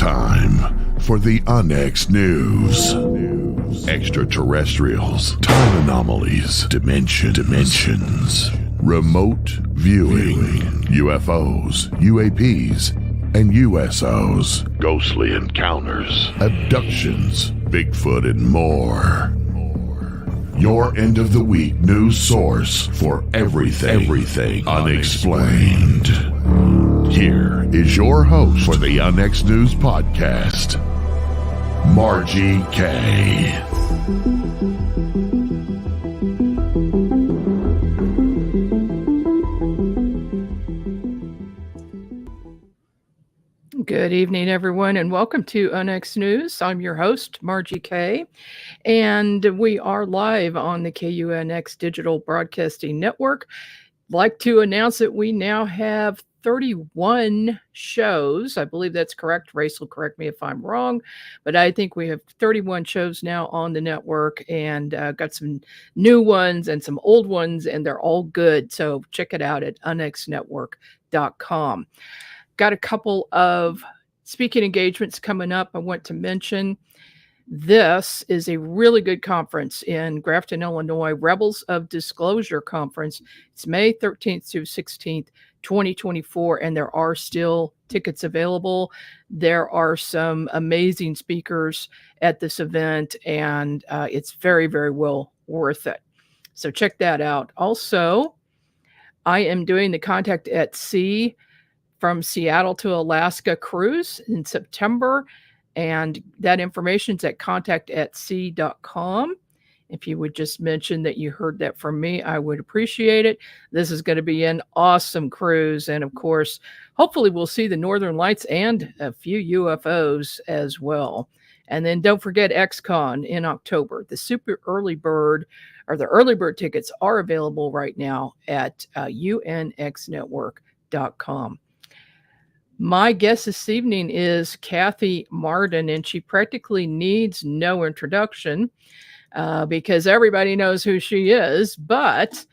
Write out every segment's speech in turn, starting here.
time for the UNH News. Extraterrestrials, time anomalies, dimensions, remote viewing, UFOs, UAPs, and USOs, ghostly encounters, abductions, Bigfoot, and more. Your end of the week news source for everything unexplained. Here is your host for the UNH News Podcast, Margie K. Good evening, everyone, and welcome to UNH News. I'm your host, Margie K, and we are live on the KUNX Digital Broadcasting Network. I'd like to announce that we now have 31 shows. I believe that's correct. Race will correct me if I'm wrong, but I think we have 31 shows now on the network, and got some new ones and some old ones, and they're all good. So check it out at unxnetwork.com. Got a couple of speaking engagements coming up. I want to mention this is a really good conference in Grafton, Illinois, Rebels of Disclosure Conference. It's May 13th through 16th, 2024, and there are still tickets available. There are some amazing speakers at this event, and it's very, very well worth it. So check that out. Also, I am doing the Contact at Sea from Seattle to Alaska cruise in September, and that information is at contactatsea.com. If you would just mention that you heard that from me, I would appreciate it. This is going to be an awesome cruise, and of course, hopefully we'll see the Northern Lights and a few UFOs as well. And then don't forget XCon in October. The super early bird, or the early bird tickets, are available right now at unxnetwork.com. My guest this evening is Kathleen Marden, and she practically needs no introduction because everybody knows who she is. But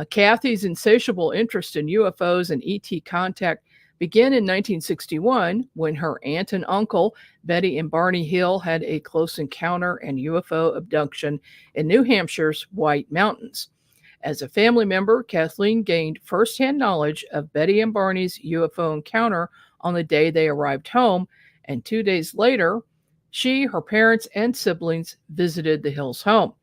Kathy's insatiable interest in UFOs and ET contact began in 1961 when her aunt and uncle, Betty and Barney Hill, had a close encounter and UFO abduction in New Hampshire's White Mountains. As a family member, Kathleen gained firsthand knowledge of Betty and Barney's UFO encounter on the day they arrived home, and 2 days later, she, her parents, and siblings visited the Hills' home.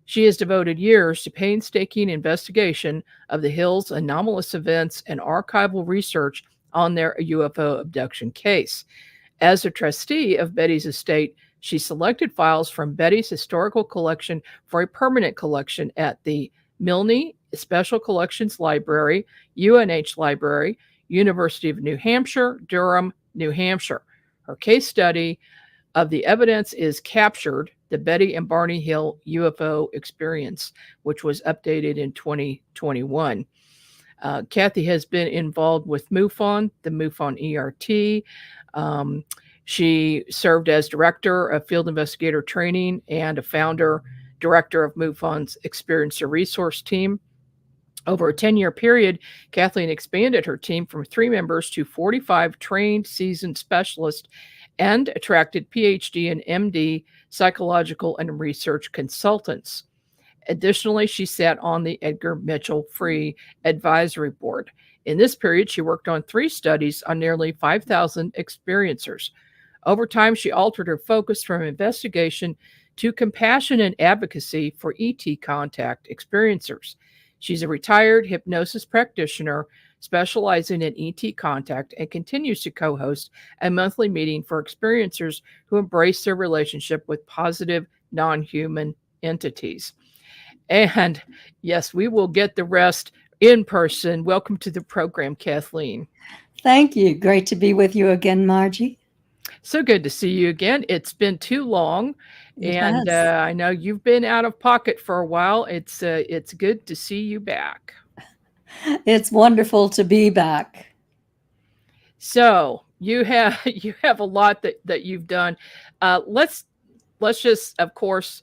She has devoted years to painstaking investigation of the Hills' anomalous events and archival research on their UFO abduction case. As a trustee of Betty's estate, she selected files from Betty's historical collection for a permanent collection at the Milne Special Collections Library, UNH Library, University of New Hampshire, Durham, New Hampshire. Her case study of the evidence is Captured, the Betty and Barney Hill UFO Experience, which was updated in 2021. Kathy has been involved with MUFON, the MUFON ERT. She served as director of field investigator training and a founder director of MUFON's Experiencer Resource Team. Over a 10-year period, Kathleen expanded her team from 3 members to 45 trained, seasoned specialists and attracted PhD and MD psychological and research consultants. Additionally, she sat on the Edgar Mitchell Free Advisory Board. In this period, she worked on 3 studies on nearly 5,000 experiencers. Over time, she altered her focus from investigation to compassion and advocacy for ET contact experiencers. She's a retired hypnosis practitioner specializing in ET contact and continues to co-host a monthly meeting for experiencers who embrace their relationship with positive non-human entities. And yes, we will get the rest in person. Welcome to the program, Kathleen. Thank you. Great to be with you again, Margie. So good to see you again. It's been too long, and I know you've been out of pocket for a while. It's good to see you back. It's wonderful to be back. So you have a lot that you've done. Let's just, of course,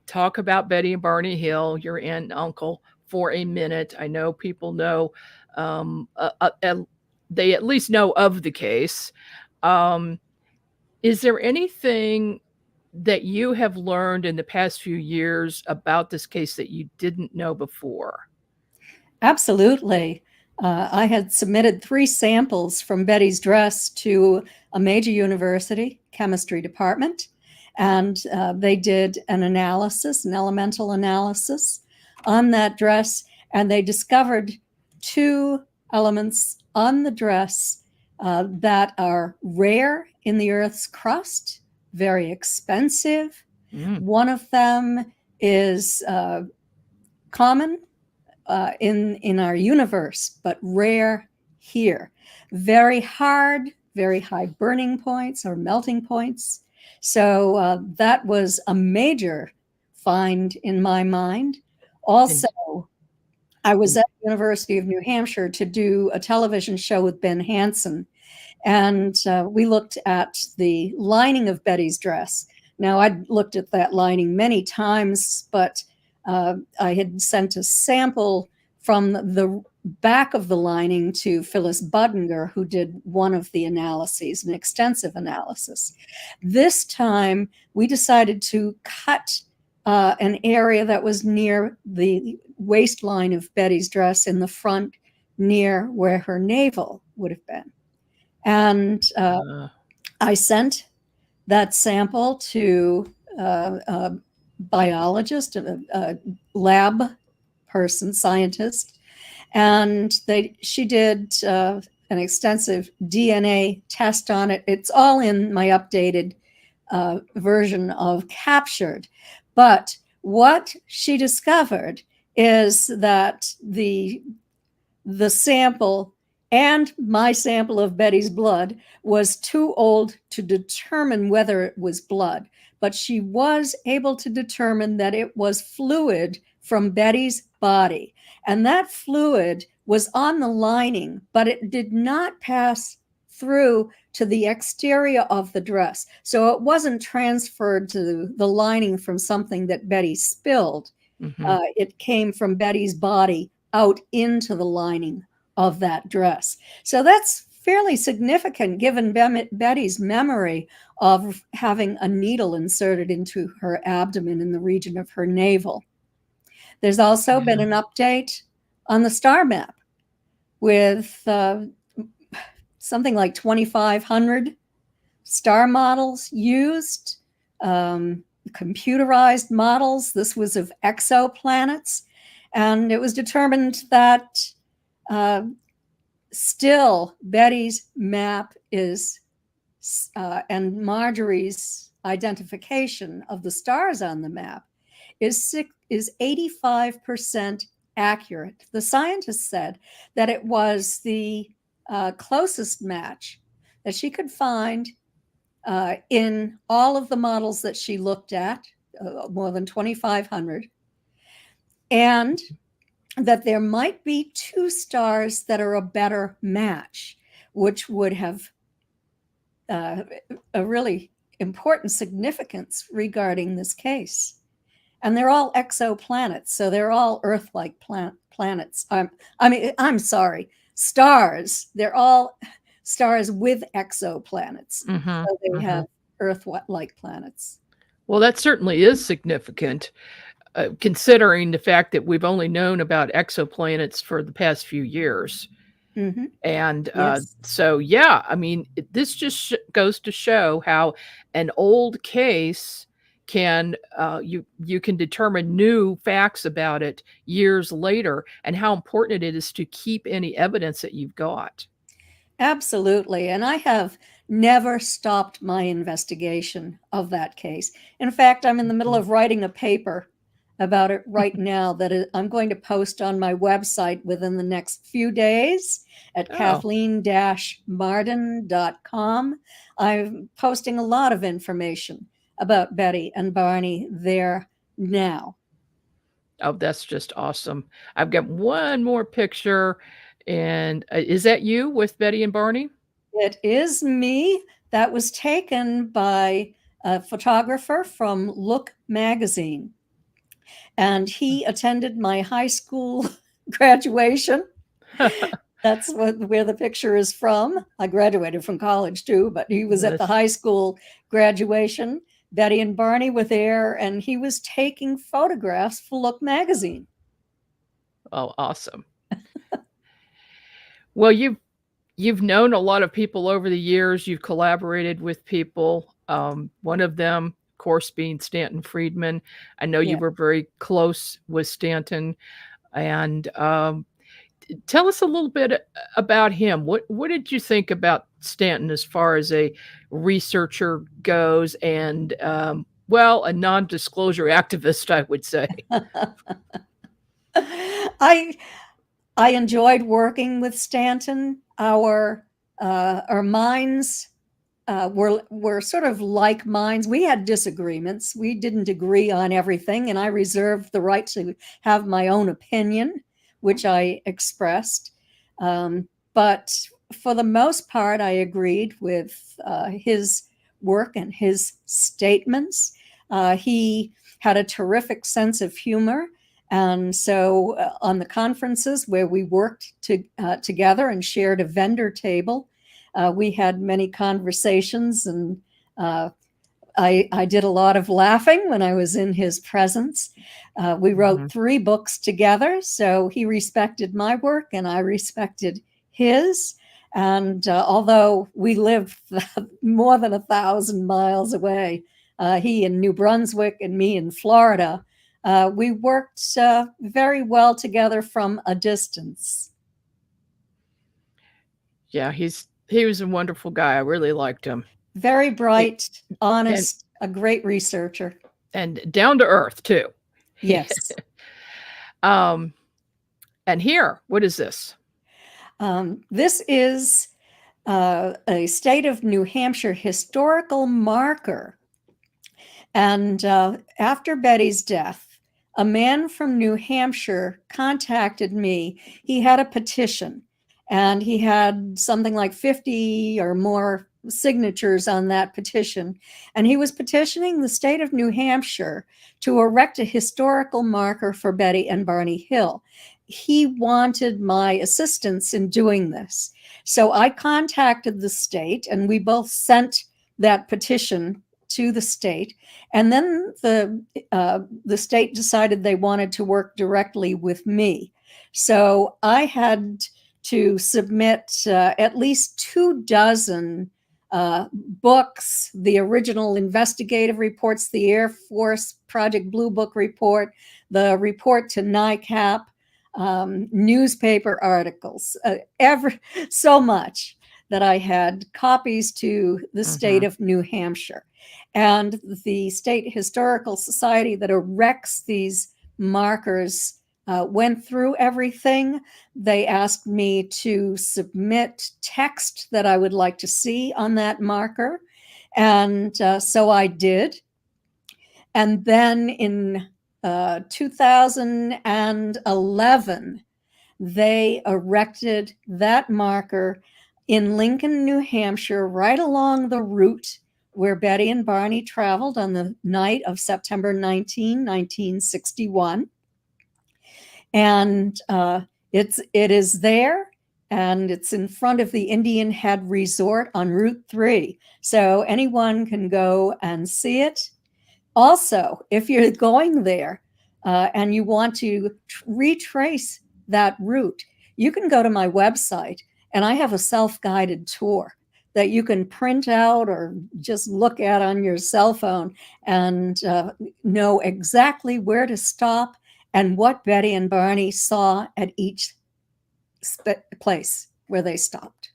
talk about Betty and Barney Hill, your aunt and uncle, for a minute. I know people know, they at least know of the case. Is there anything that you have learned in the past few years about this case that you didn't know before? Absolutely. I had submitted 3 samples from Betty's dress to a major university chemistry department, and they did an analysis, an elemental analysis on that dress, and they discovered 2 elements on the dress that are rare in the Earth's crust, very expensive. One of them is common in our universe, but rare here. Very hard, very high burning points or melting points. So that was a major find in my mind. Also, I was at the University of New Hampshire to do a television show with Ben Hansen, and we looked at the lining of Betty's dress. Now, I'd looked at that lining many times, but I had sent a sample from the back of the lining to Phyllis Budinger, who did one of the analyses, an extensive analysis. This time, we decided to cut an area that was near the waistline of Betty's dress in the front, near where her navel would have been. And I sent that sample to a biologist, a lab person, scientist, and she did an extensive DNA test on it. It's all in my updated version of Captured. But what she discovered is that the sample and my sample of Betty's blood was too old to determine whether it was blood, but she was able to determine that it was fluid from Betty's body. And that fluid was on the lining, but it did not pass through to the exterior of the dress. So it wasn't transferred to the lining from something that Betty spilled. It came from Betty's body out into the lining of that dress. So that's fairly significant given Betty's memory of having a needle inserted into her abdomen in the region of her navel. There's also been an update on the star map with something like 2,500 star models used, computerized models. This was of exoplanets. And it was determined that still Betty's map is, and Marjorie's identification of the stars on the map is 85% accurate. The scientists said that it was the closest match that she could find in all of the models that she looked at, more than 2,500, and that there might be 2 stars that are a better match, which would have a really important significance regarding this case. And they're all exoplanets, so they're all Earth-like planets. I'm sorry, stars. They're all stars with exoplanets. So they have Earth-like planets. Well, that certainly is significant, considering the fact that we've only known about exoplanets for the past few years. And so, yeah, I mean, this just goes to show how an old case can, you can determine new facts about it years later, and how important it is to keep any evidence that you've got. Absolutely. And I have never stopped my investigation of that case. In fact, I'm in the middle of writing a paper about it right now that I'm going to post on my website within the next few days at Kathleen-Marden.com. I'm posting a lot of information about Betty and Barney there now. Oh, that's just awesome. I've got one more picture. And is that you with Betty and Barney? It is me. That was taken by a photographer from Look magazine. And he attended my high school graduation. That's where the picture is from. I graduated from college too, but he was at the high school graduation. Betty and Barney were there, and he was taking photographs for Look magazine. Oh, awesome. Well, you've known a lot of people over the years. You've collaborated with people. One of them, of course, being Stanton Friedman. I know you were very close with Stanton. And tell us a little bit about him. What did you think about Stanton as far as a researcher goes, and well, a non-disclosure activist, I would say. I enjoyed working with Stanton. Our minds were sort of like minds. We had disagreements. We didn't agree on everything, and I reserved the right to have my own opinion, which I expressed. But for the most part, I agreed with his work and his statements. He had a terrific sense of humor. And so on the conferences where we worked together and shared a vendor table, we had many conversations, and I did a lot of laughing when I was in his presence. We wrote 3 books together, so he respected my work and I respected his. And although we lived more than 1,000 miles away, he in New Brunswick and me in Florida, we worked very well together from a distance. Yeah, he was a wonderful guy. I really liked him. Very bright, honest, a great researcher. And down to earth, too. Yes. And here, what is this? This is a state of New Hampshire historical marker. And after Betty's death, a man from New Hampshire contacted me. He had a petition, and he had something like 50 or more signatures on that petition. And he was petitioning the state of New Hampshire to erect a historical marker for Betty and Barney Hill. He wanted my assistance in doing this. So I contacted the state, and we both sent that petition to the state. And then the state decided they wanted to work directly with me. So I had to submit at least 24 books, the original investigative reports, the Air Force Project Blue Book report, the report to NICAP, newspaper articles, so much that I had copies to the state of New Hampshire. And the State Historical Society that erects these markers went through everything. They asked me to submit text that I would like to see on that marker. And so I did. And then in 2011, they erected that marker in Lincoln, New Hampshire, right along the route where Betty and Barney traveled on the night of September 19, 1961. And it is there, and it's in front of the Indian Head Resort on Route 3. So anyone can go and see it. Also, if you're going there and you want to retrace that route, you can go to my website, and I have a self-guided tour that you can print out or just look at on your cell phone and know exactly where to stop and what Betty and Barney saw at each place where they stopped.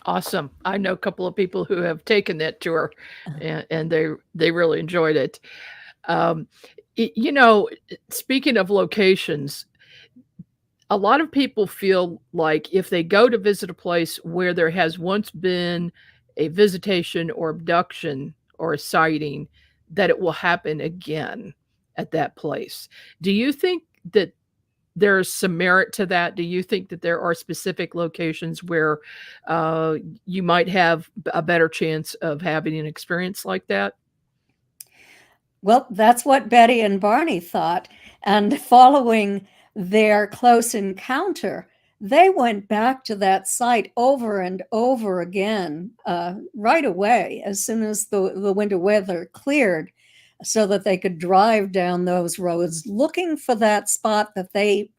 Awesome. I know a couple of people who have taken that tour, and they really enjoyed it. You know, speaking of locations, a lot of people feel like if they go to visit a place where there has once been a visitation or abduction or a sighting, that it will happen again at that place. Do you think that there's some merit to that? Do you think that there are specific locations where you might have a better chance of having an experience like that? Well, that's what Betty and Barney thought. And following their close encounter, they went back to that site over and over again right away as soon as the winter weather cleared, so that they could drive down those roads looking for that spot that they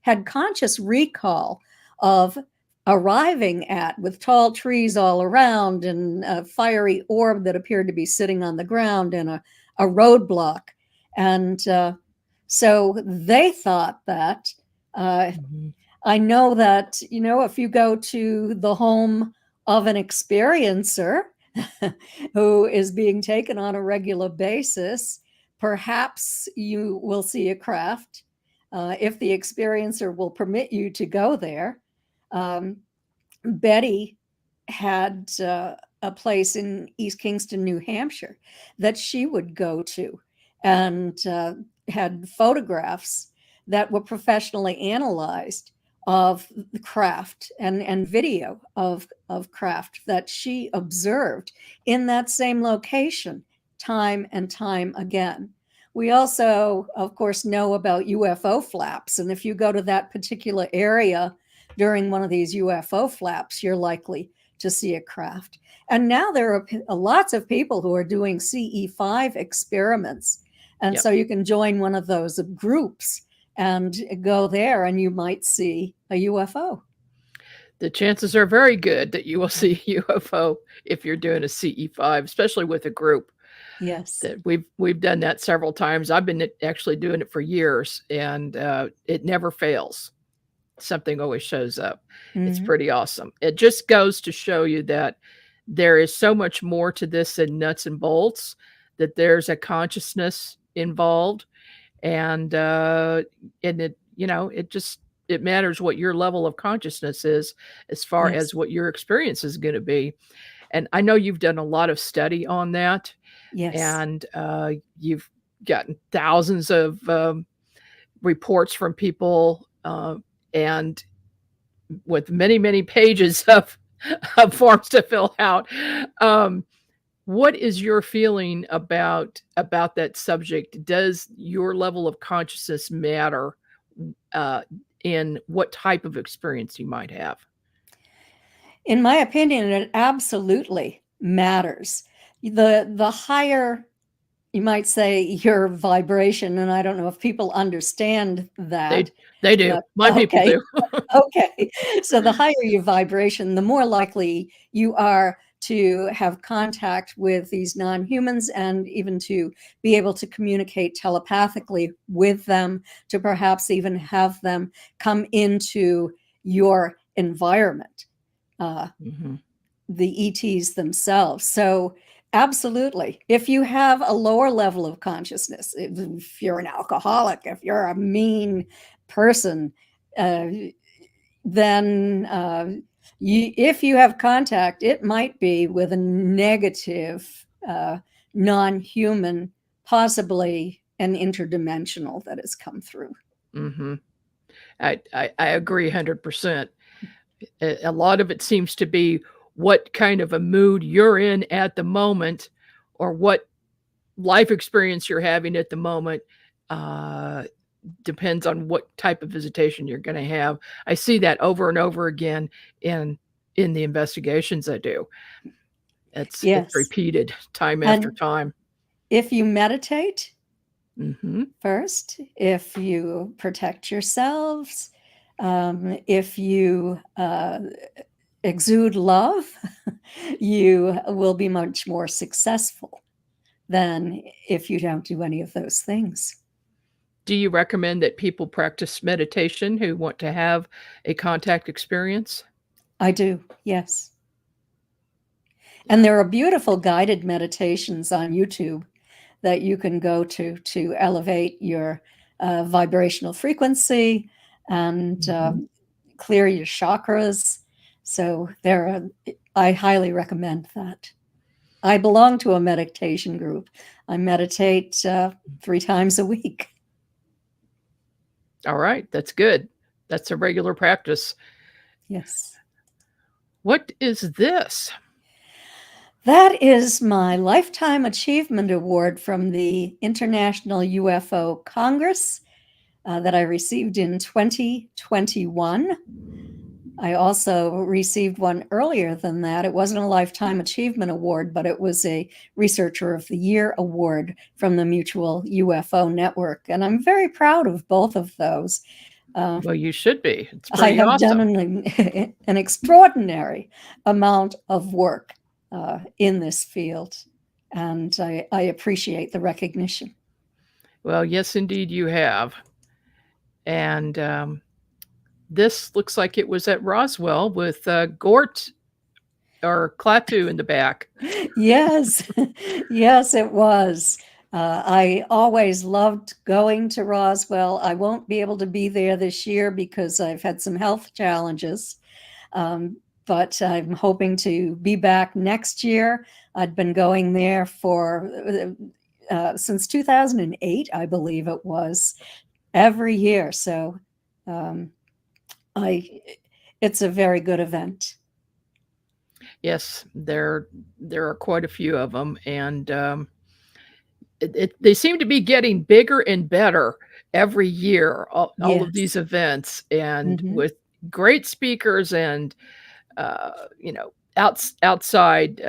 had conscious recall of arriving at, with tall trees all around and a fiery orb that appeared to be sitting on the ground and a roadblock. And so they thought that. I know that, if you go to the home of an experiencer who is being taken on a regular basis, perhaps you will see a craft if the experiencer will permit you to go there. Betty had a place in East Kingston, New Hampshire, that she would go to, and had photographs that were professionally analyzed of the craft, and video of craft that she observed in that same location time and time again. We also, of course, know about UFO flaps. And if you go to that particular area during one of these UFO flaps, you're likely to see a craft. And now there are lots of people who are doing CE5 experiments. And so you can join one of those groups and go there, and you might see a UFO. The chances are very good that you will see a UFO if you're doing a CE5, especially with a group. Yes. That we've done that several times. I've been actually doing it for years, and it never fails. Something always shows up. It's pretty awesome. It just goes to show you that there is so much more to this than nuts and bolts, that there's a consciousness involved, and it, it matters what your level of consciousness is, as far as what your experience is going to be. And I know you've done a lot of study on that. Yes. And you've gotten thousands of reports from people, and with many, many pages of forms to fill out. What is your feeling about that subject? Does your level of consciousness matter in what type of experience you might have? In my opinion, it absolutely matters. The higher, you might say, your vibration, and I don't know if people understand that. They do. My people do. Okay. So the higher your vibration, the more likely you are to have contact with these non-humans, and even to be able to communicate telepathically with them, to perhaps even have them come into your environment, the ETs themselves. So absolutely. If you have a lower level of consciousness, if you're an alcoholic, if you're a mean person, then if you have contact, it might be with a negative non-human, possibly an interdimensional that has come through. I agree 100%. A lot of it seems to be what kind of a mood you're in at the moment, or what life experience you're having at the moment. Depends on what type of visitation you're going to have. I see that over and over again in the investigations I do. It's repeated time after time. If you meditate first, if you protect yourselves, if you exude love, you will be much more successful than if you don't do any of those things. Do you recommend that people practice meditation who want to have a contact experience? I do, yes. And there are beautiful guided meditations on YouTube that you can go to elevate your vibrational frequency and clear your chakras. So I highly recommend that. I belong to a meditation group. I meditate 3 times a week. All right, that's good. That's a regular practice. Yes. What is this? That is my Lifetime Achievement Award from the International UFO Congress that I received in 2021. I also received one earlier than that. It wasn't a Lifetime Achievement Award, but it was a Researcher of the Year award from the Mutual UFO Network. And I'm very proud of both of those. Well, you should be. It's I pretty have awesome. done an extraordinary amount of work in this field, and I appreciate the recognition. Well, yes, indeed, you have. And this looks like it was at Roswell with Gort or Klaatu in the back. Yes, yes, it was. I always loved going to Roswell. I won't be able to be there this year because I've had some health challenges, but I'm hoping to be back next year. I'd been going there for since 2008, I believe it was, every year. So it's a very good event. Yes, there are quite a few of them, and they seem to be getting bigger and better every year. All of Yes. these events, and Mhm. with great speakers, and outside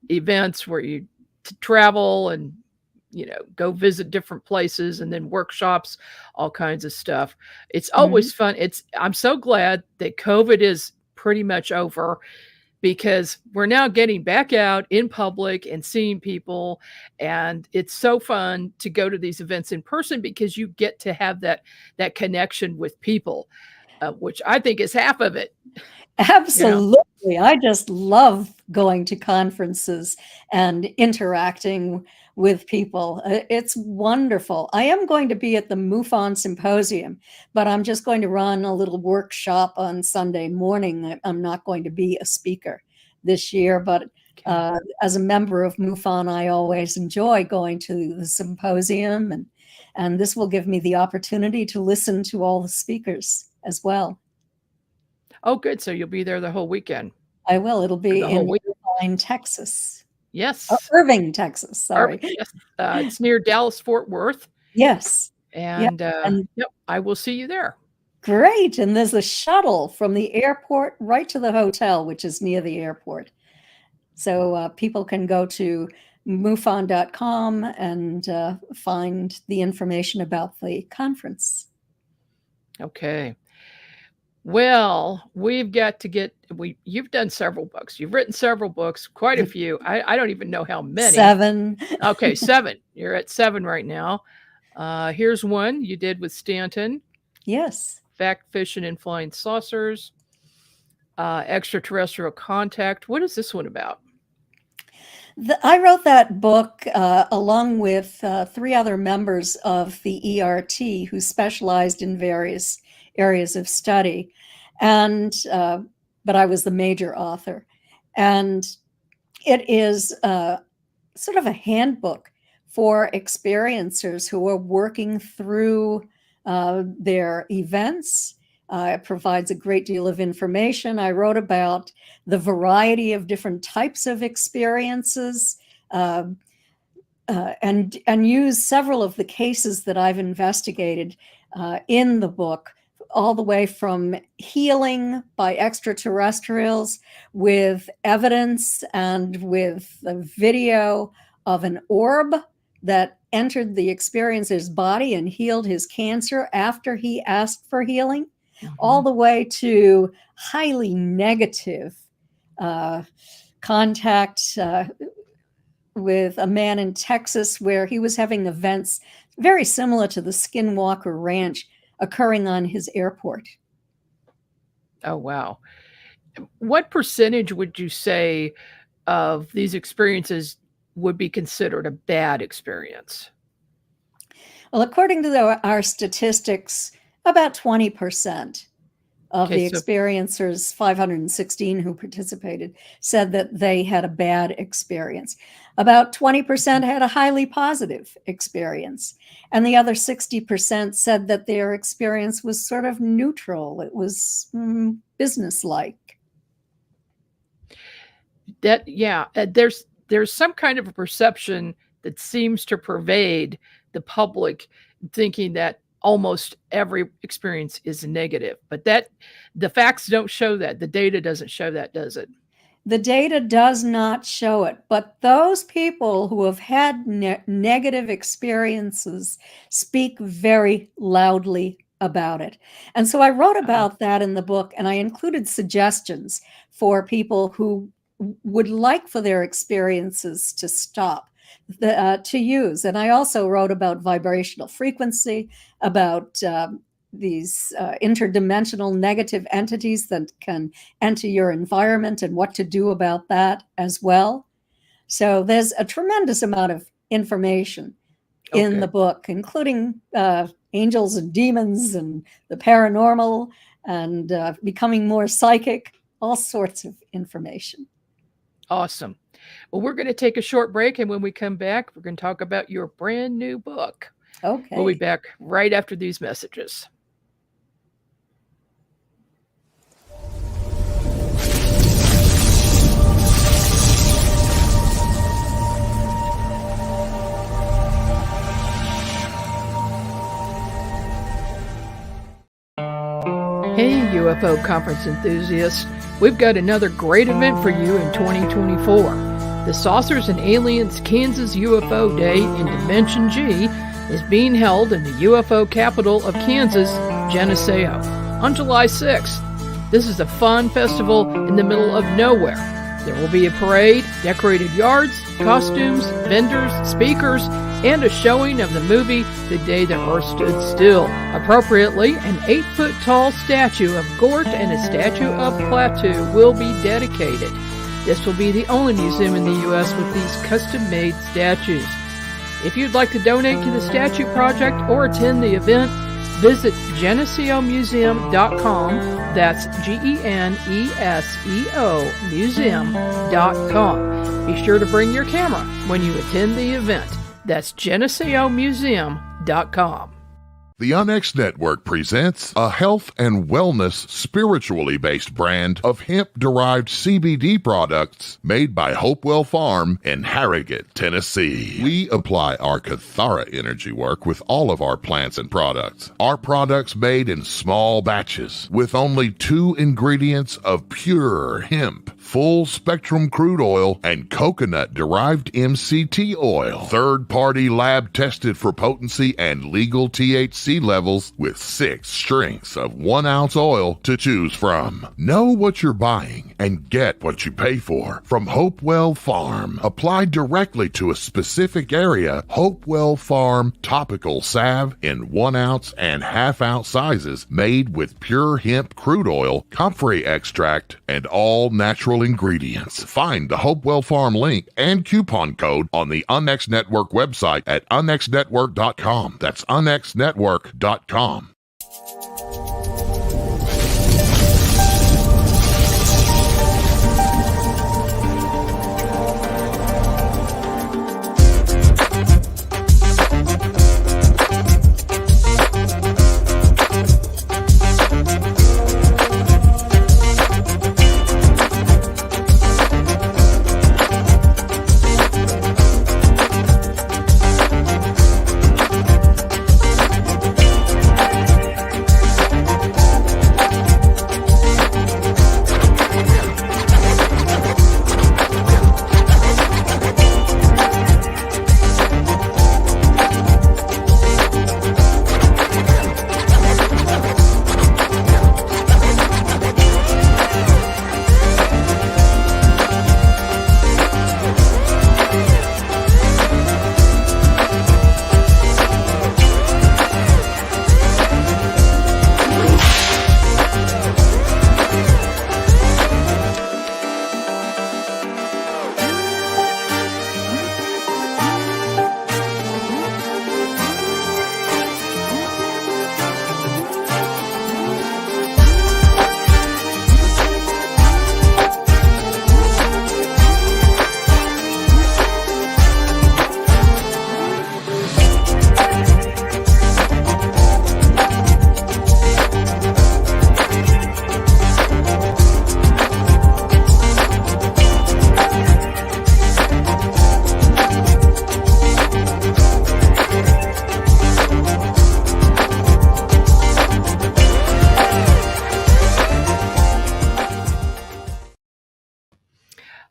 events where you travel and go visit different places, and then workshops, all kinds of stuff. It's always fun. I'm so glad that COVID is pretty much over, because we're now getting back out in public and seeing people, and it's so fun to go to these events in person because you get to have that connection with people, which I think is half of it. Absolutely. I just love going to conferences and interacting with people. It's wonderful. I am going to be at the MUFON Symposium, but I'm just going to run a little workshop on Sunday morning. I'm not going to be a speaker this year, but as a member of MUFON, I always enjoy going to the symposium, and this will give me the opportunity to listen to all the speakers as well. Oh, good. So you'll be there the whole weekend. I will. It'll be The whole in week. Irvine, Texas. Yes. Oh, Irving, Texas. Sorry. Yes. It's near Dallas, Fort Worth. Yes. And and yep, I will see you there. great. And there's a shuttle from the airport right to the hotel, which is near the airport. So people can go to MUFON.com and find the information about the conference. Okay. Well, we've got to get you've done several books. You've written several books, quite a few. I don't even know how many. 7. Okay, 7. You're at 7 right now. Here's one you did with Stanton. Yes. Fact, Fiction, and Flying Saucers. Extraterrestrial Contact. What is this one about? I wrote that book along with 3 other members of the ERT who specialized in various areas of study, and but I was the major author. And it is sort of a handbook for experiencers who are working through their events. It provides a great deal of information. I wrote about the variety of different types of experiences and use several of the cases that I've investigated in the book, all the way from healing by extraterrestrials with evidence and with a video of an orb that entered the experiencer's body and healed his cancer after he asked for healing, all the way to highly negative contact with a man in Texas where he was having events very similar to the Skinwalker Ranch occurring on his airport. Oh, wow. What percentage would you say of these experiences would be considered a bad experience? Well, according to our statistics, about 20% of the experiencers, 516 who participated, said that they had a bad experience. About 20% had a highly positive experience. And the other 60% said that their experience was sort of neutral. It was businesslike. There's some kind of a perception that seems to pervade the public, thinking that almost every experience is negative. But the facts don't show that. The data doesn't show that, does it? The data does not show it, but those people who have had negative experiences speak very loudly about it. And so I wrote about that in the book, and I included suggestions for people who would like for their experiences to stop, to use. And I also wrote about vibrational frequency, about these interdimensional negative entities that can enter your environment and what to do about that as well. So there's a tremendous amount of information in the book, including angels and demons and the paranormal and becoming more psychic, all sorts of information. Awesome. Well, we're going to take a short break, and when we come back, we're going to talk about your brand new book. Okay. We'll be back right after these messages. Hey, UFO conference enthusiasts. We've got another great event for you in 2024. The Saucers and Aliens Kansas UFO Day in Dimension G is being held in the UFO capital of Kansas, Geneseo, on July 6th. This is a fun festival in the middle of nowhere. There will be a parade, decorated yards, costumes, vendors, speakers, and a showing of the movie The Day the Earth Stood Still. Appropriately, an 8-foot-tall statue of Gort and a statue of Plateau will be dedicated. This will be the only museum in the U.S. with these custom-made statues. If you'd like to donate to the statue project or attend the event, visit GeneseoMuseum.com. That's GENESEO Museum.com. Be sure to bring your camera when you attend the event. That's GeneseoMuseum.com. The UNH Network presents a health and wellness spiritually based brand of hemp-derived CBD products made by Hopewell Farm in Harrogate, Tennessee. We apply our Cathara energy work with all of our plants and products. Our products made in small batches with only 2 ingredients of pure hemp, full-spectrum crude oil, and coconut-derived MCT oil. Third-party lab tested for potency and legal THC levels with 6 strengths of 1 ounce oil to choose from. Know what you're buying and get what you pay for from Hopewell Farm. Applied directly to a specific area, Hopewell Farm topical salve in 1 ounce and ½ ounce sizes made with pure hemp crude oil, comfrey extract, and all natural ingredients. Find the Hopewell Farm link and coupon code on the UNX Network website at unxnetwork.com. That's unxnetwork.com.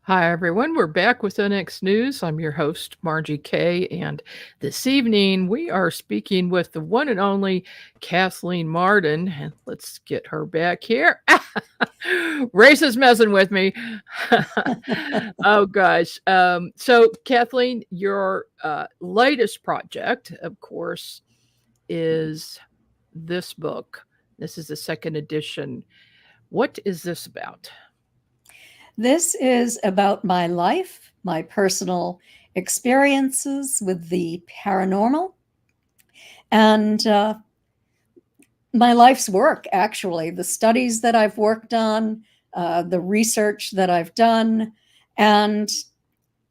Hi, everyone. We're back with UNX News. I'm your host, Margie Kay, and this evening we are speaking with the one and only Kathleen Marden. And let's get her back here. Race is messing with me. Oh, gosh. So, Kathleen, your latest project, of course, is this book. This is the second edition. What is this about? This is about my life, my personal experiences with the paranormal, and my life's work, actually, the studies that I've worked on, the research that I've done, and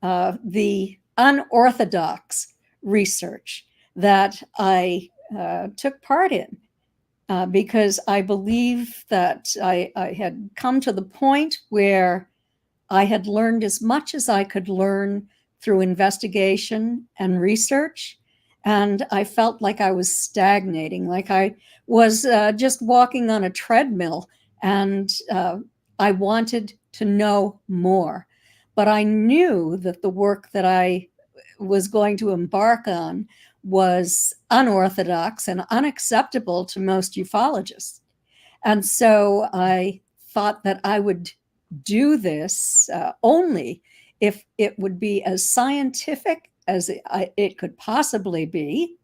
the unorthodox research that I took part in. Because I believe that I had come to the point where I had learned as much as I could learn through investigation and research. And I felt like I was stagnating, like I was just walking on a treadmill, and I wanted to know more. But I knew that the work that I was going to embark on was unorthodox and unacceptable to most ufologists. And so I thought that I would do this only if it would be as scientific as it could possibly be,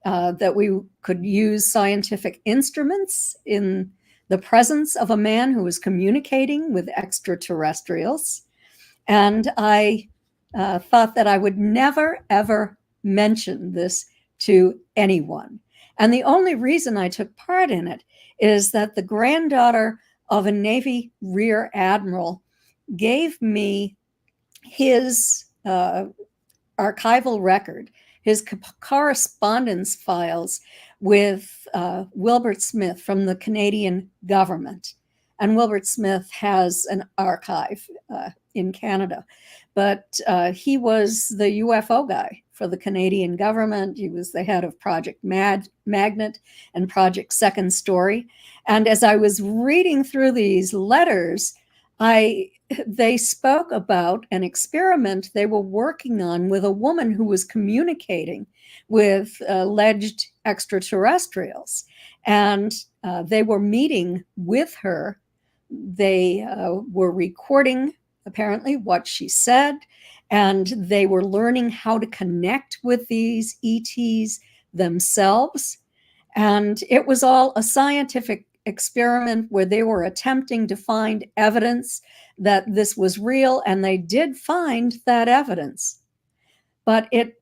that we could use scientific instruments in the presence of a man who was communicating with extraterrestrials. And I thought that I would never, ever mention this to anyone. And the only reason I took part in it is that the granddaughter of a Navy Rear Admiral gave me his archival record, his correspondence files with Wilbert Smith from the Canadian government. And Wilbert Smith has an archive in Canada, but he was the UFO guy for the Canadian government. He was the head of Project Magnet and Project Second Story. And as I was reading through these letters, they spoke about an experiment they were working on with a woman who was communicating with alleged extraterrestrials. And they were meeting with her. They were recording, apparently, what she said, and they were learning how to connect with these ETs themselves. And it was all a scientific experiment where they were attempting to find evidence that this was real, and they did find that evidence. But it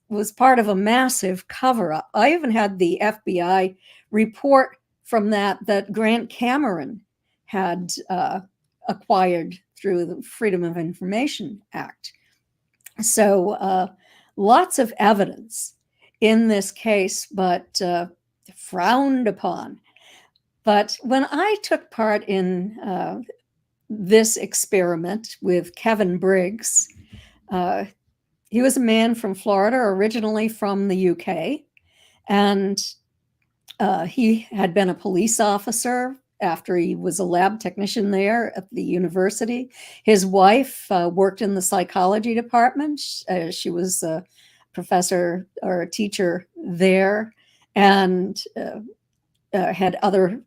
was part of a massive cover-up. I even had the FBI report from that Grant Cameron had acquired through the Freedom of Information Act. So lots of evidence in this case, but frowned upon. But when I took part in this experiment with Kevin Briggs, he was a man from Florida, originally from the UK, and he had been a police officer after he was a lab technician there at the university. His wife worked in the psychology department. She was a professor or a teacher there, and had other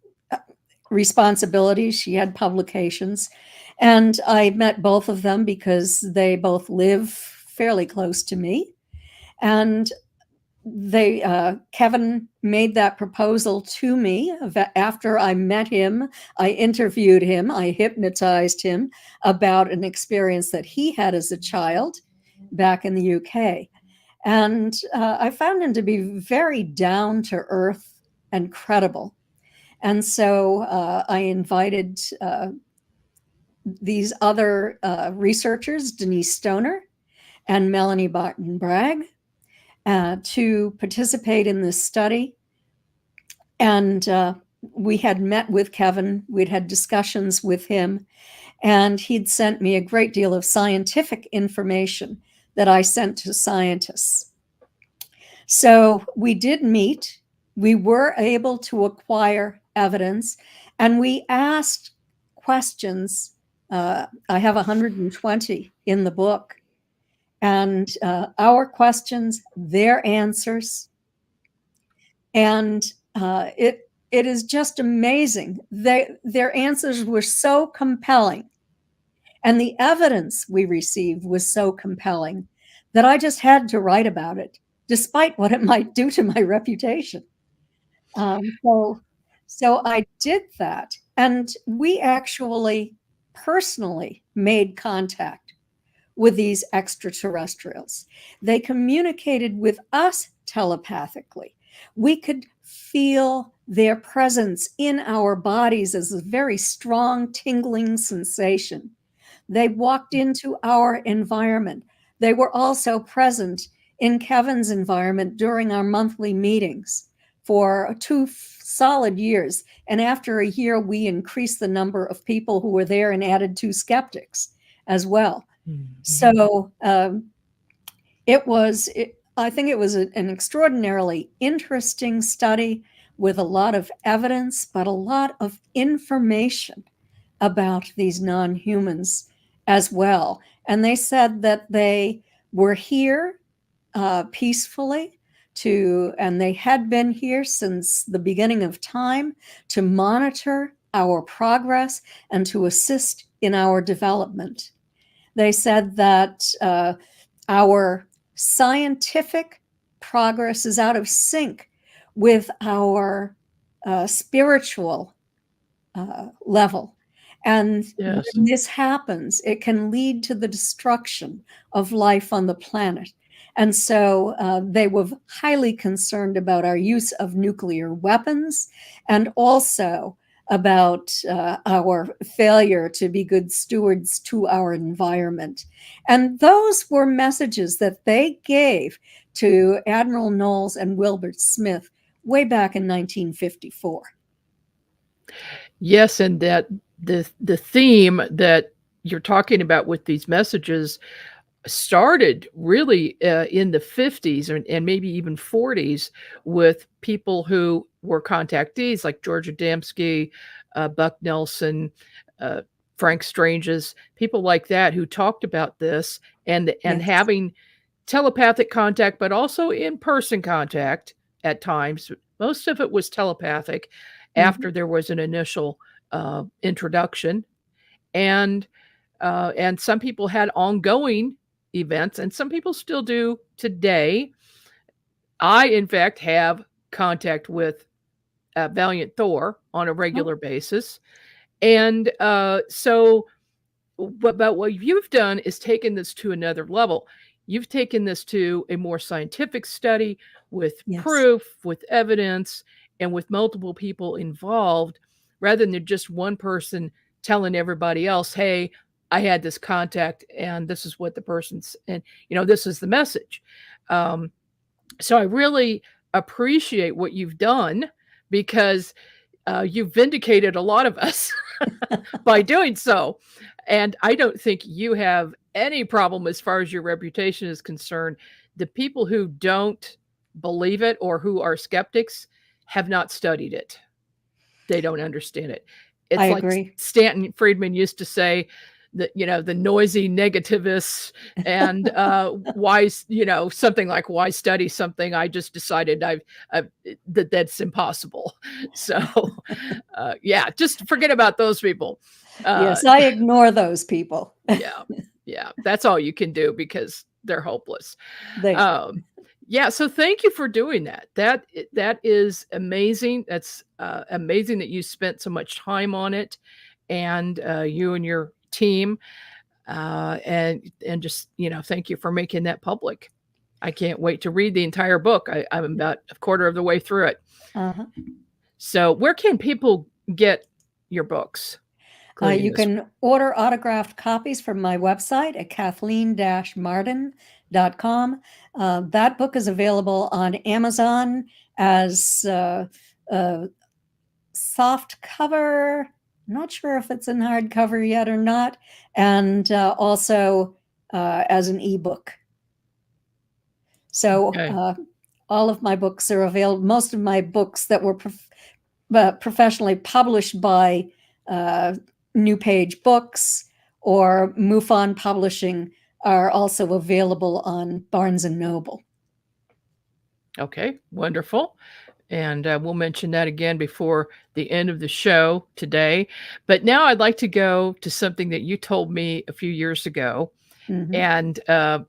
responsibilities. She had publications. And I met both of them because they both live fairly close to me. And Kevin made that proposal to me. After I met him, I interviewed him, I hypnotized him about an experience that he had as a child back in the UK. And I found him to be very down to earth and credible. And so I invited these other researchers, Denise Stoner and Melanie Barton-Bragg, to participate in this study. And we had met with Kevin, we'd had discussions with him, and he'd sent me a great deal of scientific information that I sent to scientists. So we did meet, we were able to acquire evidence, and we asked questions I have 120 in the book. And our questions, their answers. And it is just amazing. Their answers were so compelling. And the evidence we received was so compelling that I just had to write about it, despite what it might do to my reputation. So I did that. And we actually personally made contact with these extraterrestrials. They communicated with us telepathically. We could feel their presence in our bodies as a very strong, tingling sensation. They walked into our environment. They were also present in Kevin's environment during our monthly meetings for 2 solid years. And after a year, we increased the number of people who were there and added 2 skeptics as well. Mm-hmm. So I think it was an extraordinarily interesting study with a lot of evidence, but a lot of information about these non-humans as well. And they said that they were here peacefully and they had been here since the beginning of time to monitor our progress and to assist in our development. They said that our scientific progress is out of sync with our spiritual level. And yes, when this happens, it can lead to the destruction of life on the planet. And so they were highly concerned about our use of nuclear weapons and also about our failure to be good stewards to our environment. And those were messages that they gave to Admiral Knowles and Wilbur Smith way back in 1954. Yes, and that the theme that you're talking about with these messages started really in the 50s and maybe even 40s with people who were contactees like George Adamski, Buck Nelson, Frank Stranges, people like that who talked about this and yes, having telepathic contact, but also in-person contact at times. Most of it was telepathic after there was an initial introduction. And some people had ongoing events, and some people still do today. I, in fact, have contact with Valiant Thor on a regular basis. And so what you've done is taken this to another level. You've taken this to a more scientific study with yes, proof, with evidence, and with multiple people involved, rather than just one person telling everybody else, hey, I had this contact and this is what the person's, and this is the message. So I really appreciate what you've done because you've vindicated a lot of us by doing so. And I don't think you have any problem as far as your reputation is concerned. The people who don't believe it or who are skeptics have not studied it. They don't understand it. It's I like agree. Stanton Friedman used to say that, the noisy negativists and why, something like why study something? I just decided that's impossible. So yeah, just forget about those people. Yes, I ignore those people. Yeah, that's all you can do because they're hopeless. Yeah, so thank you for doing that. That is amazing. That's amazing that you spent so much time on it, and you and your team, and just thank you for making that public. I can't wait to read the entire book. I'm about a quarter of the way through it. So where can people get your books? You can order autographed copies from my website at kathleen-marden.com. That book is available on Amazon as soft cover. I'm not sure if it's in hardcover yet or not, and also as an ebook. So all of my books are available. Most of my books that were professionally published by New Page Books or MUFON Publishing are also available on Barnes and Noble. Okay, wonderful. And we'll mention that again before the end of the show today. But now I'd like to go to something that you told me a few years ago. Mhm. And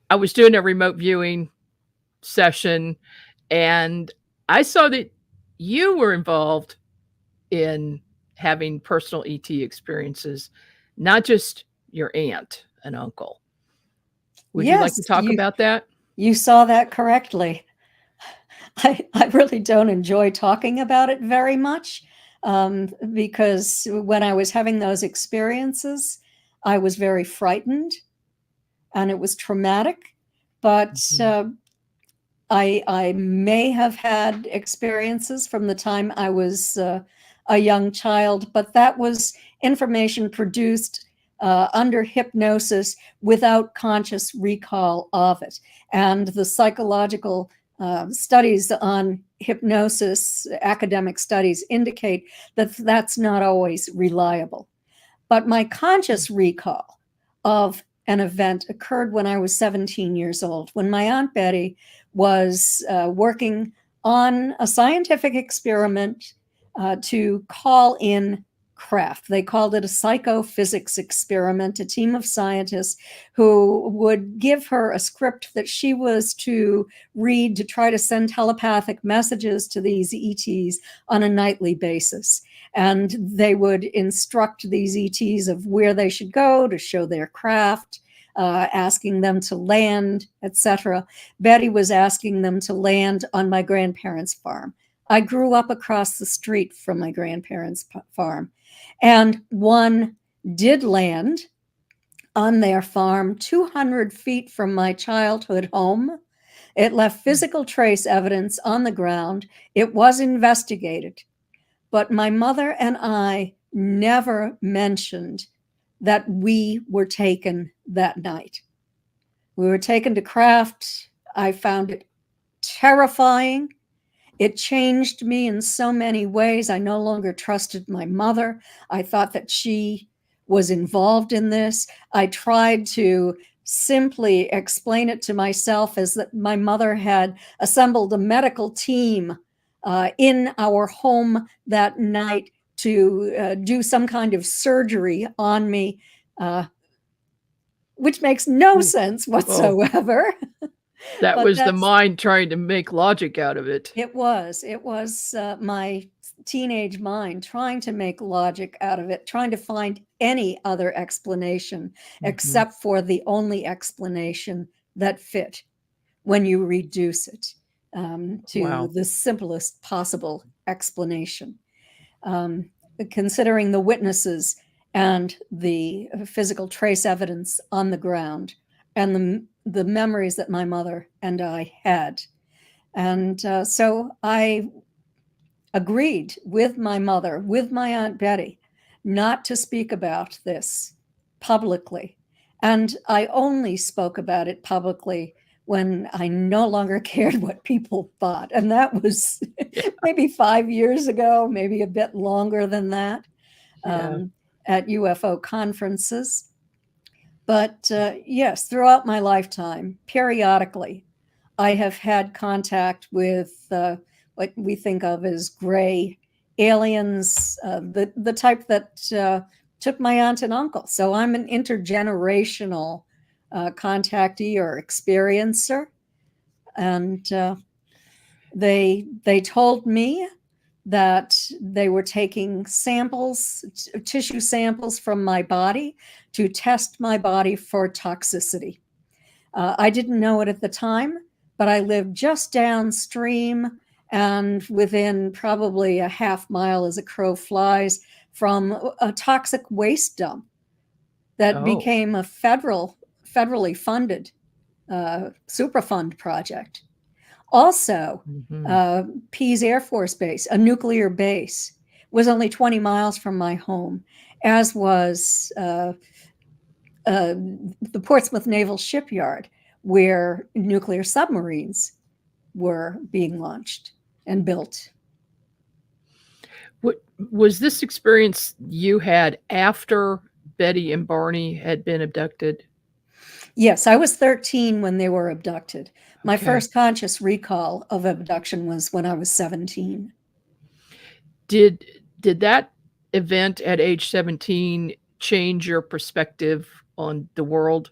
I was doing a remote viewing session, and I saw that you were involved in having personal ET experiences, not just your aunt and uncle. Would you like to Yes, talk about that? you saw that correctly. I really don't enjoy talking about it very much, because when I was having those experiences, I was very frightened and it was traumatic. But I may have had experiences from the time I was a young child, but that was information produced under hypnosis without conscious recall of it. And the psychological studies on hypnosis, academic studies, indicate that that's not always reliable. But my conscious recall of an event occurred when I was 17 years old, when my Aunt Betty was working on a scientific experiment to call in craft. They called it a psychophysics experiment, a team of scientists who would give her a script that she was to read to try to send telepathic messages to these ETs on a nightly basis. And they would instruct these ETs of where they should go to show their craft, asking them to land, etc. Betty was asking them to land on my grandparents' farm. I grew up across the street from my grandparents' farm, and one did land on their farm 200 feet from my childhood home. It left physical trace evidence on the ground. It was investigated, but my mother and I never mentioned that we were taken that night. We were taken to craft. I found it terrifying. It changed me in so many ways. I no longer trusted my mother. I thought that she was involved in this. I tried to simply explain it to myself as that my mother had assembled a medical team in our home that night to do some kind of surgery on me, which makes no sense whatsoever. That But was the that's- mind trying to make logic out of it. It was my teenage mind trying to make logic out of it, trying to find any other explanation except for the only explanation that fit when you reduce it to Wow. the simplest possible explanation. Considering the witnesses and the physical trace evidence on the ground and the memories that my mother and I had. And so I agreed with my mother, with my Aunt Betty, not to speak about this publicly. And I only spoke about it publicly when I no longer cared what people thought. And that was maybe 5 years ago, maybe a bit longer than that, at UFO conferences. But yes, throughout my lifetime, periodically, I have had contact with what we think of as gray aliens, the type that took my aunt and uncle. So I'm an intergenerational contactee or experiencer. And they told me that they were taking samples, tissue samples from my body to test my body for toxicity. I didn't know it at the time, but I lived just downstream and within probably a half mile as a crow flies from a toxic waste dump that became a federally funded Superfund project. Also, Pease Air Force Base, a nuclear base, was only 20 miles from my home, as was the Portsmouth Naval Shipyard, where nuclear submarines were being launched and built. What was this experience you had after Betty and Barney had been abducted? Yes, I was 13 when they were abducted. My Okay. first conscious recall of abduction was when I was 17. Did that event at age 17 change your perspective on the world?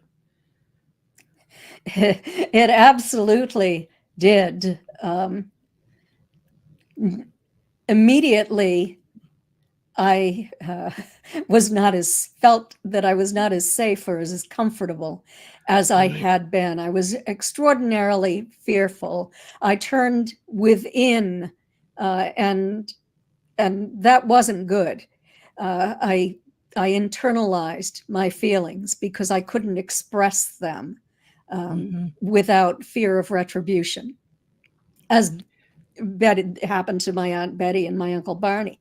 It absolutely did. Immediately, I felt that I was not as safe or as comfortable as I Right. had been. I was extraordinarily fearful. I turned within, and that wasn't good. I internalized my feelings because I couldn't express them without fear of retribution, as happened to my Aunt Betty and my Uncle Barney.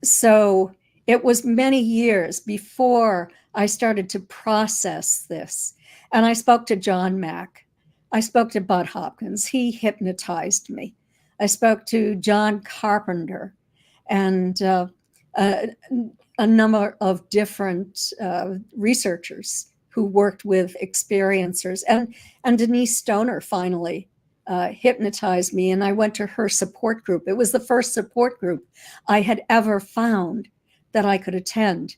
So it was many years before I started to process this. And I spoke to John Mack. I spoke to Bud Hopkins. He hypnotized me. I spoke to John Carpenter and a number of different researchers who worked with experiencers. And Denise Stoner finally hypnotized me, and I went to her support group. It was the first support group I had ever found that I could attend.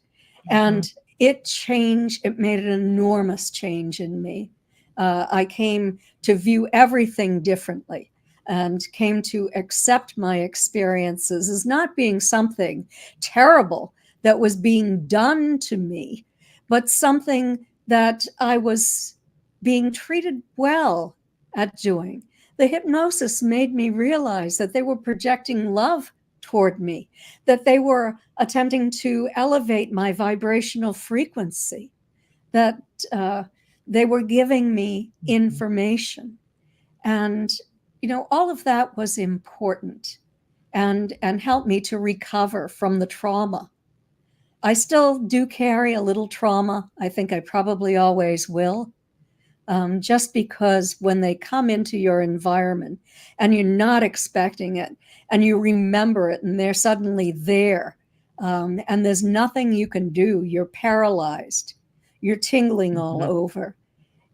And it changed, it made an enormous change in me. I came to view everything differently and came to accept my experiences as not being something terrible that was being done to me, but something that I was being treated well at doing. The hypnosis made me realize that they were projecting love toward me, that they were attempting to elevate my vibrational frequency, that they were giving me information. And, all of that was important and helped me to recover from the trauma. I still do carry a little trauma. I think I probably always will. Just because when they come into your environment and you're not expecting it and you remember it and they're suddenly there, and there's nothing you can do, you're paralyzed, you're tingling all over.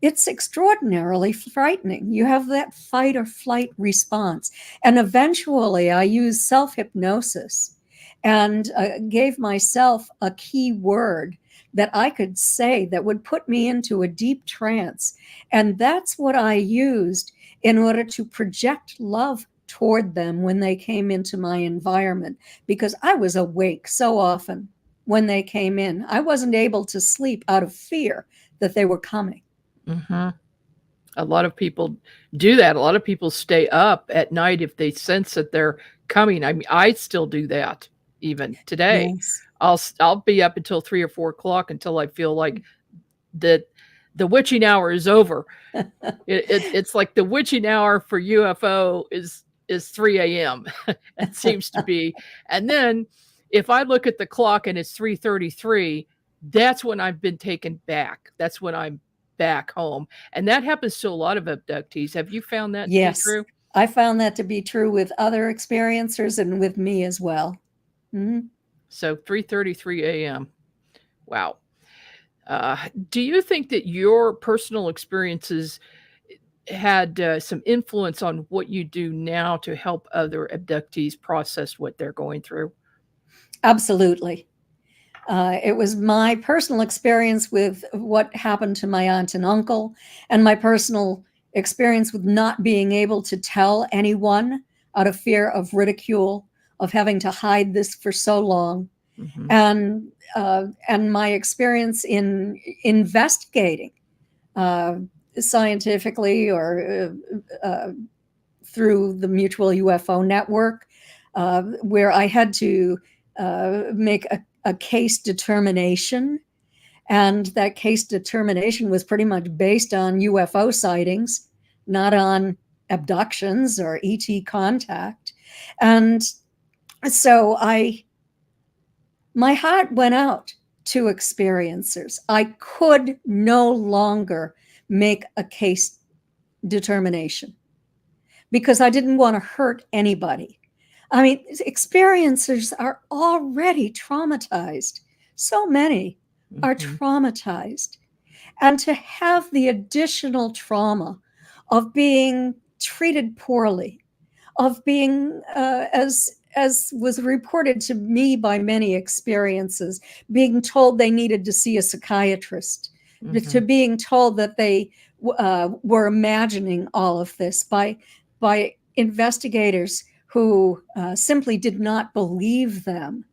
It's extraordinarily frightening. You have that fight or flight response. And eventually I used self-hypnosis and gave myself a key word that I could say that would put me into a deep trance. And that's what I used in order to project love toward them when they came into my environment, because I was awake so often when they came in. I wasn't able to sleep out of fear that they were coming. A lot of people do that. A lot of people stay up at night if they sense that they're coming. I mean, I still do that even today. Yes. I'll be up until 3 or 4 o'clock until I feel like the witching hour is over. It's like the witching hour for UFO is 3 a.m. It seems to be. And then if I look at the clock and it's 3:33, that's when I've been taken back. That's when I'm back home. And that happens to a lot of abductees. Have you found that to be true? I found that to be true with other experiencers and with me as well. So 3:33 a.m. Wow. Do you think that your personal experiences had some influence on what you do now to help other abductees process what they're going through? Absolutely. It was my personal experience with what happened to my aunt and uncle, and my personal experience with not being able to tell anyone out of fear of ridicule, of having to hide this for so long, and my experience in investigating scientifically or through the Mutual UFO Network, where I had to make a case determination. And that case determination was pretty much based on UFO sightings, not on abductions or ET contact. And so my heart went out to experiencers. I could no longer make a case determination because I didn't want to hurt anybody. I mean, experiencers are already traumatized. So many are Mhm. traumatized. And to have the additional trauma of being treated poorly, of being, as was reported to me by many experiences, being told they needed to see a psychiatrist, to Mhm. being told that they were imagining all of this by investigators who simply did not believe them,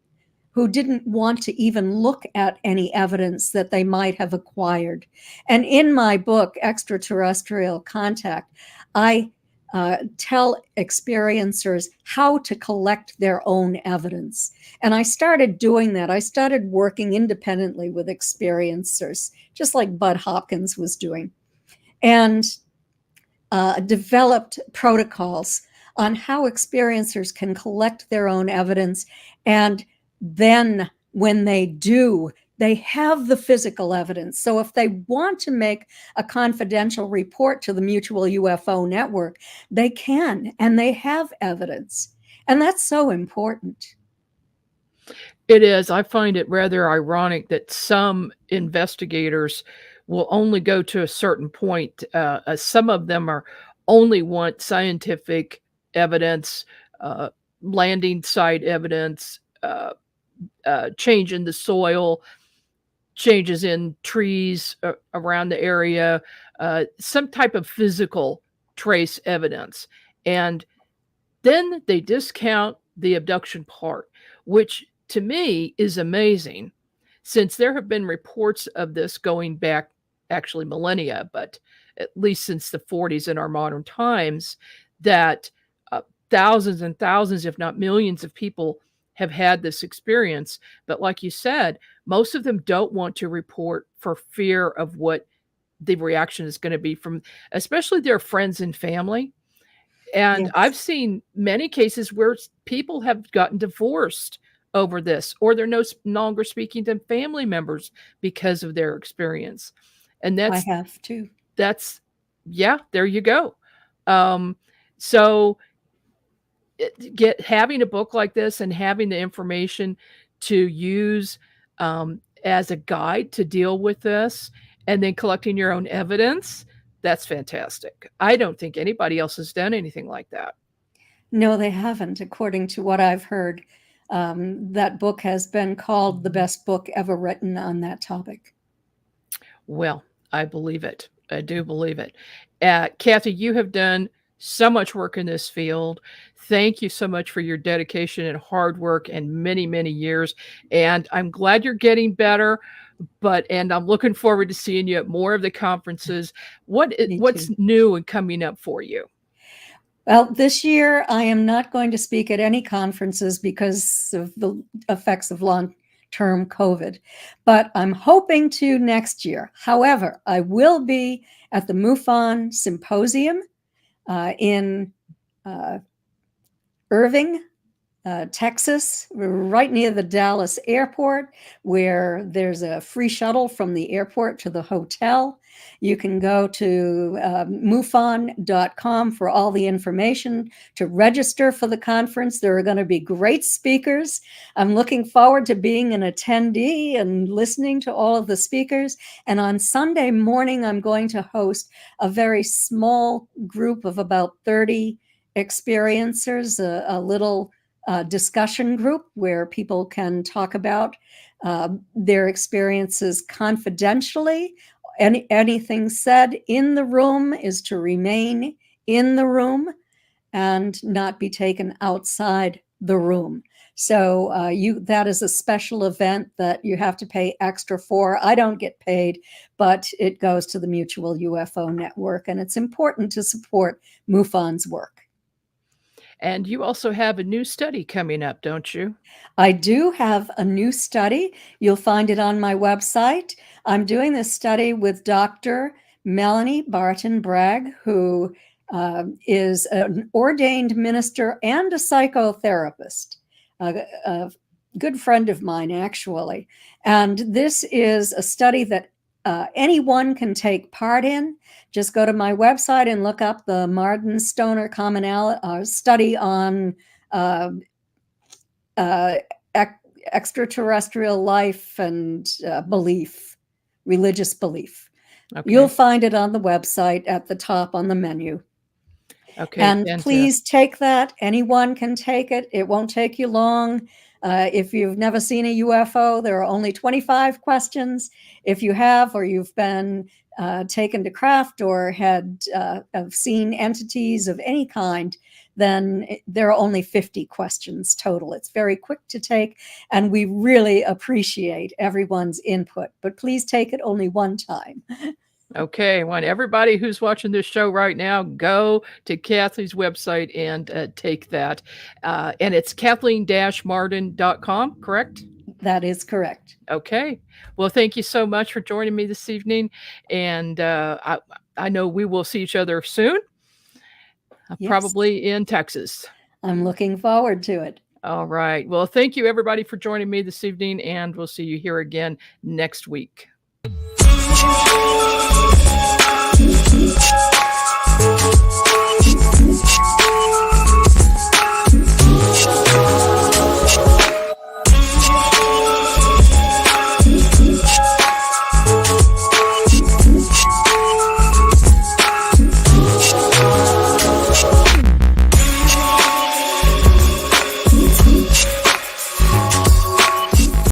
who didn't want to even look at any evidence that they might have acquired. And in my book, Extraterrestrial Contact, I tell experiencers how to collect their own evidence. And I started doing that. I started working independently with experiencers, just like Bud Hopkins was doing, and developed protocols on how experiencers can collect their own evidence. And then when they do, they have the physical evidence. So if they want to make a confidential report to the Mutual UFO Network, they can, and they have evidence. And that's so important. It is. I find it rather ironic that some investigators will only go to a certain point. Some of them are only want scientific evidence, uh, landing site evidence, change in the soil, changes in trees around the area, some type of physical trace evidence. And then they discount the abduction part, which to me is amazing since there have been reports of this going back actually millennia, but at least since the 40s in our modern times, that uh, thousands and thousands, if not millions, of people have had this experience. But like you said, most of them don't want to report for fear of what the reaction is going to be from, especially their friends and family. And I've Yes, seen many cases where people have gotten divorced over this, or they're no longer speaking to family members because of their experience. And I that's have too. that's yeah, there you go. Um, so get having a book like this and having the information to use as a guide to deal with this, and then collecting your own evidence. That's fantastic. I don't think anybody else has done anything like that. No, they haven't, according to what I've heard. That book has been called the best book ever written on that topic. Well, I believe it. I do believe it. Kathy, you have done so much work in this field. Thank you so much for your dedication and hard work and many, many years. And I'm glad you're getting better. And I'm looking forward to seeing you at more of the conferences. Me What's too. new and coming up for you? Well, this year I am not going to speak at any conferences because of the effects of long-term COVID, but I'm hoping to next year. However, I will be at the MUFON Symposium in uh, Irving, Texas, right near the Dallas airport, where there's a free shuttle from the airport to the hotel. You can go to MUFON.com for all the information to register for the conference. There are going to be great speakers. I'm looking forward to being an attendee and listening to all of the speakers. And on Sunday morning, I'm going to host a very small group of about 30 experiencers, a little discussion group where people can talk about their experiences confidentially. Anything said in the room is to remain in the room and not be taken outside the room. So that is a special event that you have to pay extra for. I don't get paid, but it goes to the Mutual UFO Network, and it's important to support MUFON's work. And you also have a new study coming up, don't you? I do have a new study. You'll find it on my website. I'm doing this study with Dr. Melanie Barton Bragg, who is an ordained minister and a psychotherapist, a good friend of mine, actually. And this is a study that anyone can take part in. Just go to my website and look up the Marden Stoner study on extraterrestrial life and religious belief. Okay. You'll find it on the website at the top on the menu. Okay. And fantastic. please take that. Anyone can take it. It won't take you long. If you've never seen a UFO, there are only 25 questions. If you have, or you've been taken to craft or have seen entities of any kind, then there are only 50 questions total. It's very quick to take, and we really appreciate everyone's input. But please take it only one time. Okay, I want everybody who's watching this show right now, go to Kathy's website and take that. And it's Kathleen-Marden.com, correct? That is correct. Okay. Well, thank you so much for joining me this evening. And I know we will see each other soon, Yes. probably in Texas. I'm looking forward to it. All right. Well, thank you, everybody, for joining me this evening, and we'll see you here again next week.